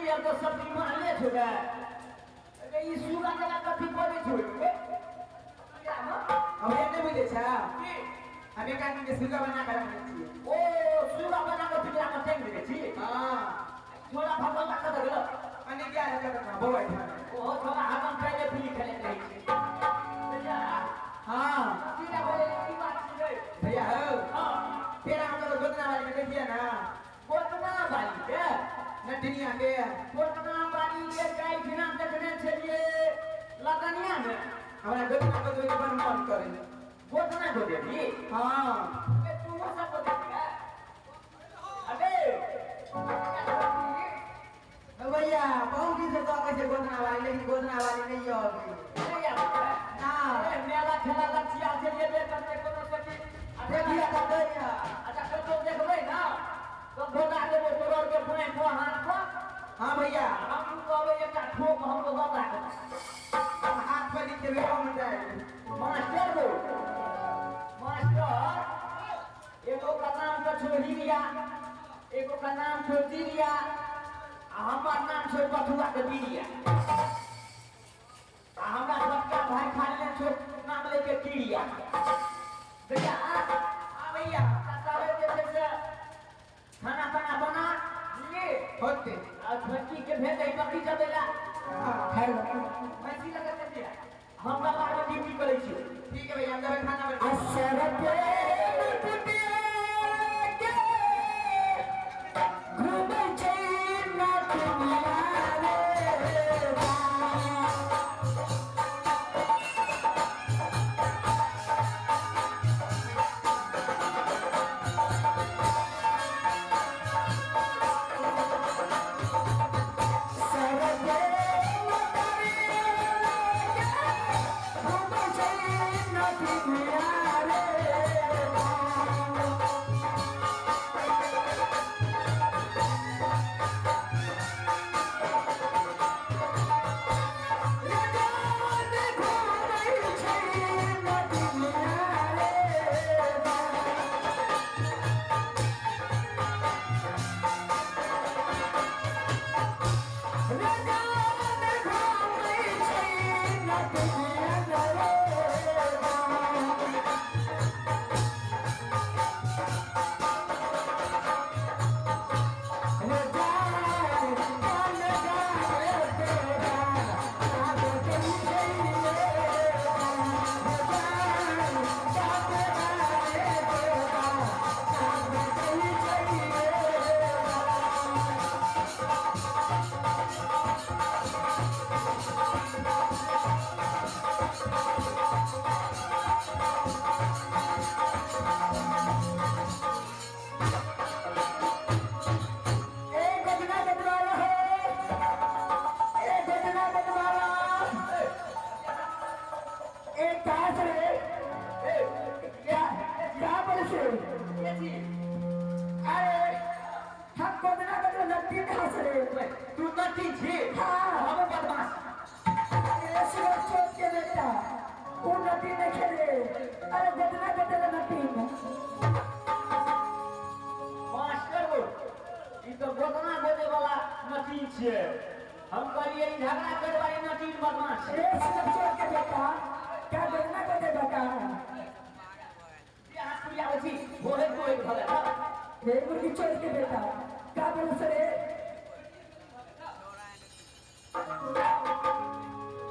यार तो सब मान ले छोड़ा अरे ये सुगा का कथी बोले छोड़ अब ये नहीं मिले छा हमें का के सुगा बना कर रखी छी ओ सुगा बना के पिटरा में टेंग दे छी हां छोड़ा भगवान का कर गलो अने क्या है करना बोल ओ थोड़ा हाथम पहले फिली खेले रही छी भैया हां सीधा बोले की बात छी भैया हो हां तेरा हम तो गोदना वाली के देखिए ना गोदना वाली के नटनिया के गोदना वाली के काई बिना देखने छलिए लगनिया में हमरा गोदना को तो एक बार मन करे गोदना को देबी हां ए तू वो सब को देबी अबे भैया बहुत दिन से तो कैसे गोदना वाली लेकिन गोदना वाली नहीं हो अभी भैया ना मेला खेला लक्षिया छलिए दे करते कोनो सकी देखिए का दैया अच्छा कर तो देखबै ना तो गोदा देबो तोड़ के पुणे को हाथ को हां भैया हम कहबै एकटा ठोक हम लोग बता के हाथ पर लिखे बेटा मिल जाए मास्टर को मास्टर एगो का नाम तो छोड़िया एगो का नाम छोड़िया हमार नाम छोड़ बथुआ के बिरिया हमरा सबका भाई खाली छोड़ नाम लेके कीड़िया भैया भैया काहे के जैसे खाना खाना बना लिए होते और भट्टी के भेज दे बकरी चलेला खैर मछली लगा के दिया हम बाबा के ड्यूटी करै छी ठीक है भैया हम दवा खाना बना असर पे टूटे के घूमे छै ना दुनिया रे तू नटी छी हम बदमाश ऐसे चोट के बेटा वो नटी नहीं खेले अरे गोदना गोदना नटी मास्टर वो ई तो गोदना गोदे वाला नटी छिए हम करिए ई झगड़ा करे वाली नटी बदमाश ऐसे चोट के बेटा क्या गोदना गोदे बेटा ये हाथ पुलिया होची बोले कोई भले हे मुर्गी चोट के बेटा क्या बोल सरे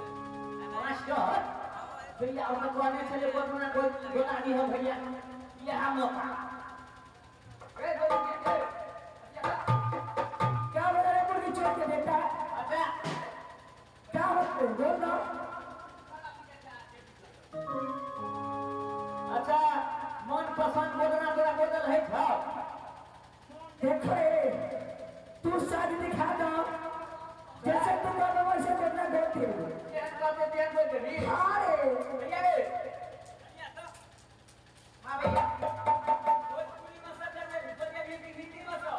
मास्टर भैया हम कहने चले गोदना गोदना दी हो भैया ये हम मौका ए क्या बोल रहे मुर्गी चोट के बेटा अच्छा क्या होते बोल दो अच्छा मन पसंद गोदना तोरा गोदल है छ देखो तू शादी दिखा दो जैसे तुम बाबा वैसे गोदना गोदते हो तेन करते तेन बोल दे अरे भैया रे हां भैया भोजपुरी में सब जगह भोजपुरी हिंदी में सब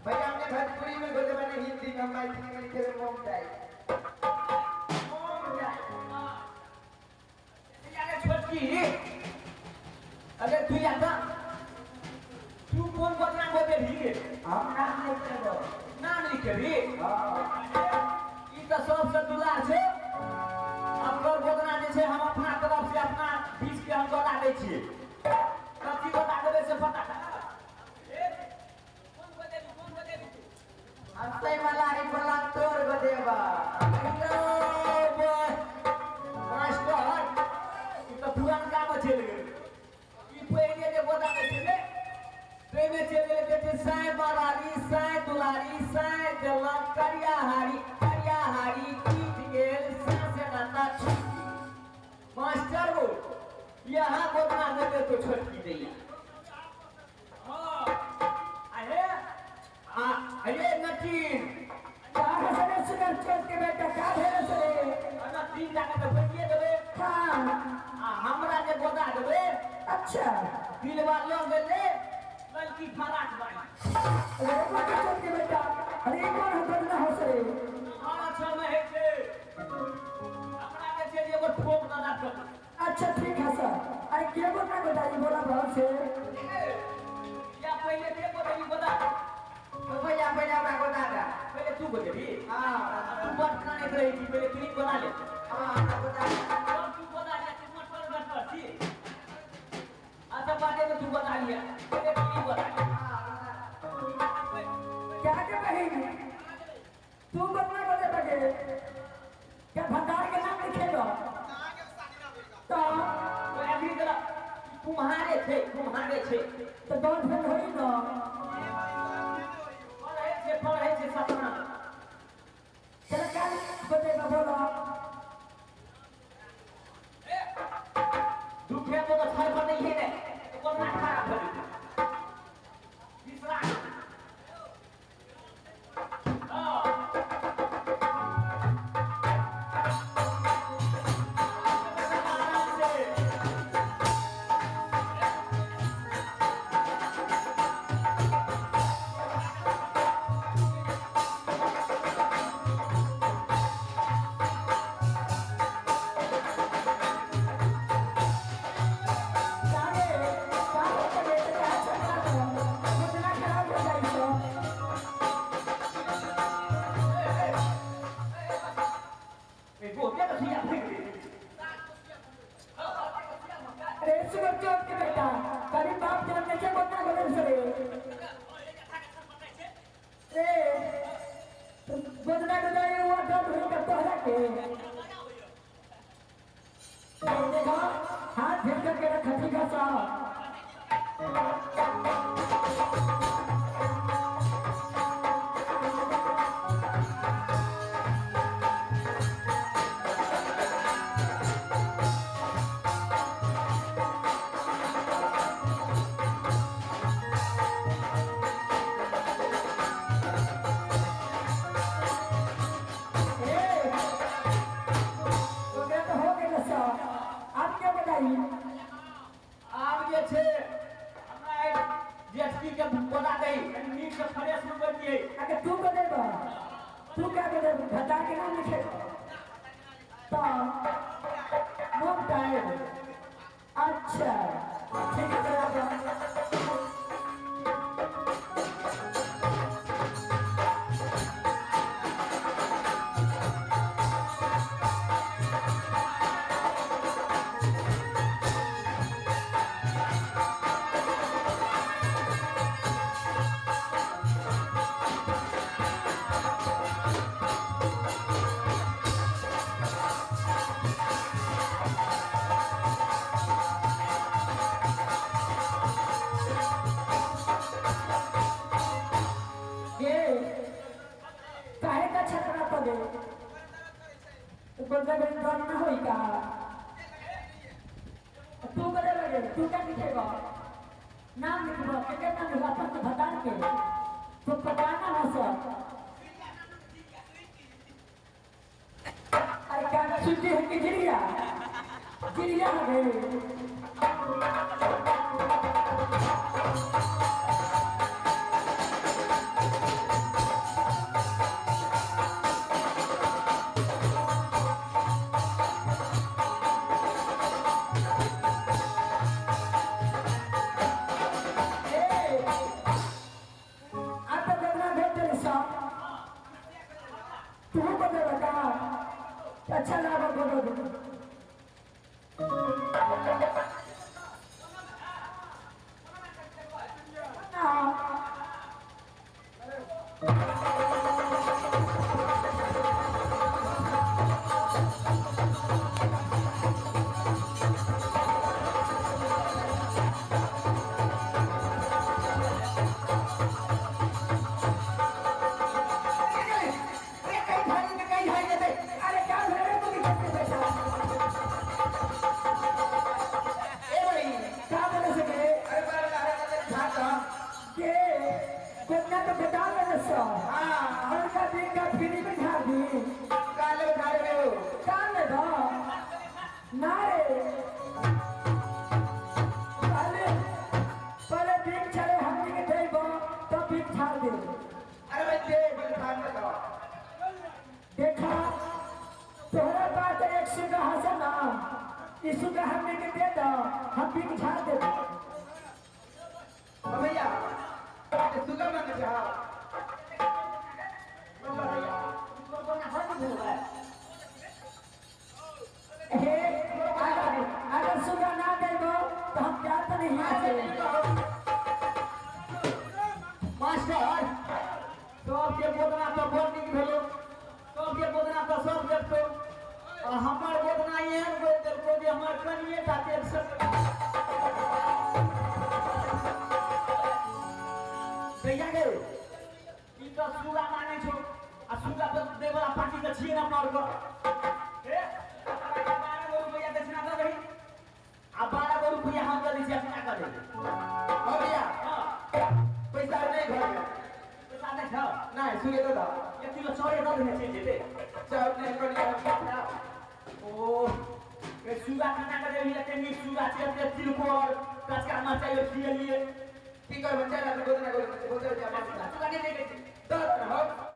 भैया हमने भोजपुरी में गोदे बने हिंदी में मैथिली में लिखे हुए मोम जाए भैया रे छोटकी अरे तू आता तू कौन गोदना गोदे रही हम नाम लिख दो नाम लिख भी ई तो सबसे दुलार छै। अकर गोदना जे छै हम अपना तरफ से अपना बीच के हम बता दै छियै। कथी बता देबै से पता अंतै मलारी बोला तोर बदेवा मास्टर ई तो पुरानका में चलि गेल। ई पहिले जे बता दै छलै ताहिमे चलि गेलै कहै छै साँय बरारी साँय दुलारी साँय देलक करिया हारी टूट गेल साँसे नाता छूट गेल। मास्टर हो यहाँ गोदना देबै तो छोटकी दैया। अरे नटीन कहाँ से सुगर चोट के बेटा का भेल से नटीन जाके तो बैठिए देबै। हाँ हमरा जे गोदा देबै अच्छा दिलवा लग गेलै लड़की फराक बाई। अरे बेटा चोट के बेटा अरे कौन हथन ना हो से खाना छ में है छै हमरा के छै एगो ठोक दादा कर। अच्छा ठीक है सर अरे के बोला बताइए बोला भाव से या पहले दे बोली गोदा तो भैया पहले हमरा गोदा दा पहले तू बोलेबी। हां तू बात करने रही थी पहले तू गोदा ले। हां गोदा तब तू गोदा ले तू मत कर थी। अच्छा बाटे में तू गोदा लिया पहले तू गोदा ले। क्या के बहन तू बदला बदे बगे क्या भंडार के नाम लिखेगा तो अभी जरा तुम्हारे थे तो डोंट फेल होई ना पढ़े से सपना चला क्या बतेगा बोलो दुखे तो घर पर नहीं है तो कौन ना खराब कर दे तीसरा हाथ झटका के रखा ठीक है साहब अच्छा ठीक है तू क्या लिखेगा नाम लिखवा के नाम लिखवा तो बता के तो पकाना है सर अरे क्या छुट्टी है कि गिरिया है अच्छा लगा बोलो अरे क्या भेड़े को निकलते बेटा क्या बोले सके के कोन्या तो बता मैंने सो और का दिन का फ्री में खा दी काल में दो ना रे पहले दिन चले हमनी के देबो तो फिर छाड़ दे देखा तोहरा बात एक सुगा हसन ना इस सुगा हमने के दे दो हम भी झाड़ दे हे अगर सुगा ना देबो तो हम क्या तो नहीं आते मास्टर सबके बोदना तो बड़ नीक भेलो सबके बोदना तो सब देखतो हमर बोदना एहन बोल देलको जे हमर कनिए टा देख सक भैया गे ई तो सुगा माने छो आ सुगा तो देवला पार्टी के छिए ना मार गो ए 12 रुपया दक्षिणा दे रही आ 12 रुपया हम दे दी दक्षिणा कर दे हो भैया पैसा नहीं घर में पैसा नहीं था नहीं सुगे तो दा ये किलो चौरे दे देने चाहिए दे चार नहीं कर लिया क्या ओ ये सुगा खाना का दे ये नी सुगा के तिलको और कचका मरचा ये खिए लिए ठीक है बच्चा ना बोलना बोलते जा सुगा नहीं दे दे